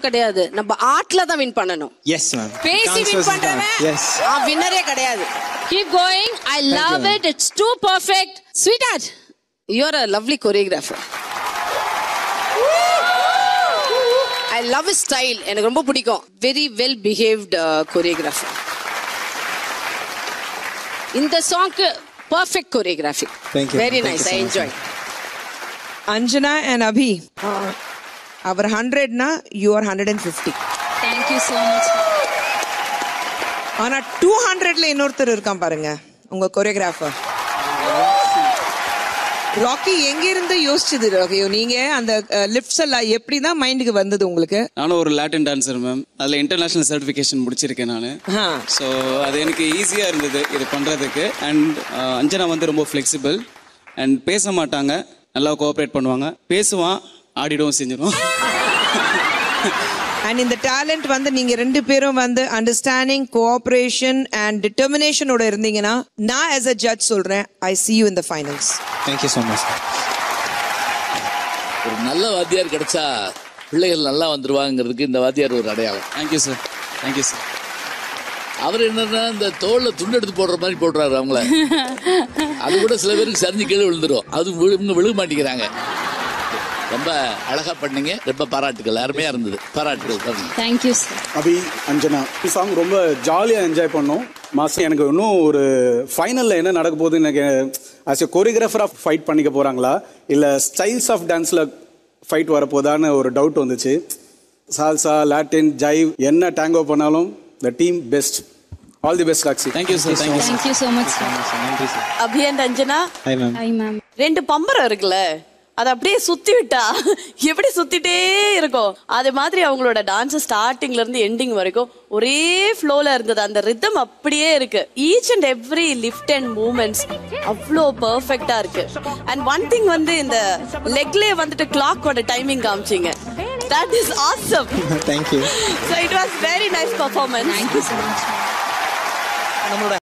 கிடையாது. நம்ம ஆர்ட்ல தான் வின் பண்ணணும். Yes ma'am. பேசி வின் பண்றவன் Yes. வின்னரே கிடையாது. Keep going. I love it. It's too perfect. Sweetheart, you're a lovely choreographer. I love his style. எனக்கு ரொம்ப பிடிக்கும். Very well behaved choreographer. இந்த சாங்க்கு perfect choreography. Thank you. Very Thank nice. you so I much. enjoyed. Anjana and Abhi, our 100 na, you are 150. Thank you so much. ஆனா 200ல இன்னொருத்தர் இருக்கான் பாருங்க, உங்க choreographer rakhi. எங்க இருந்து யோசிச்சது ராக்கி? நீங்க அந்த லிஃப்ட்ஸ் எல்லாம் எப்படி தான் மைண்டுக்கு வந்தது உங்களுக்கு? நானும் ஒரு லாட்டின் டான்சர் மேம். அதில் இன்டர்நேஷனல் சர்டிஃபிகேஷன் முடிச்சிருக்கேன் நான். ஸோ அது எனக்கு ஈஸியாக இருந்தது இது பண்ணுறதுக்கு. அண்ட் அஞ்சனா வந்து ரொம்ப ஃப்ளெக்சிபிள் அண்ட் பேச மாட்டாங்க, நல்லா கோஆப்ரேட் பண்ணுவாங்க. பேசுவான், ஆடிடும், செஞ்சிடும். அண்ட் இந்த டேலண்ட் வந்து நீங்க ரெண்டு பேரும் வந்து அண்டர்ஸ்டாண்டிங், கோஆபரேஷன் அண்ட் டிட்டர்மினேஷனோட இருந்தீங்கன்னா நான் as a judge சொல்றேன், I see you in the finals. Thank you so much. ஒரு நல்ல வாத்தியார் கிடைச்சா பிள்ளைகள் நல்லா வந்துருவாங்கிறதுக்கு இந்த வாத்தியார் ஒரு அடையாளம். Thank you sir. Thank you sir. அவர் என்னன்னா இந்த தோல்ல துண்டு எடுத்து போடுற மாதிரி போடுறாரு அவங்கள. அது கூட சில பேருக்கு சரிஞ்சு கீழே விழுந்துரும். அது இவங்க விழுக மாட்டேங்கிறாங்க. ரொம்ப அழகா பண்ணீங்க. ரொம்ப பாராட்டுகள். அருமையா இருந்தது. பாராட்டுகள். Thank you sir. அபி, அஞ்சனா, இந்த சாங் ரொம்ப ஜாலியாக என்ஜாய் பண்ணோம். மாஸ்டர், எனக்கு இன்னும் ஒரு ஃபைனலில் என்ன நடக்க போகுது, எனக்கு ஆஸ் எ கொரியோகிராஃபராக ஃபைட் பண்ணிக்க போகிறாங்களா இல்லை ஸ்டைல்ஸ் ஆஃப் டான்ஸில் ஃபைட் வரப்போதான்னு ஒரு டவுட் வந்துச்சு. சால்சா, லாட்டின், ஜைவ் என்ன டேங்கோ பண்ணாலும் the team best. All the best Roxy. Thank you sir. Thank you Thank you so much sir. நன்றி sir. Abhi and Anjana, Hi ma'am. Hi ma'am. ரெண்டு பம்பரம் இருக்குல்ல, அது அப்படியே சுத்தி விட்டா எப்படி சுத்திட்டே இருக்கும். அது மாதிரி அவங்களோட டான்ஸ் ஸ்டார்டிங்ல இருந்து எண்டிங் வரைக்கும் ஒரே ஃப்ளோல இருந்தது. அந்த ரிதம் அப்படியே இருக்கு. Each and every lift and movements அவ்வளோ பெர்ஃபெக்டா இருக்கு. அண்ட் ஒன் திங் வந்து இந்த லெக்லேயே வந்துட்டு கிளாக்கோட timing காமிச்சிங்க. That is awesome. Thank you. So it was very nice performance. Thank you so much. நம்மளோட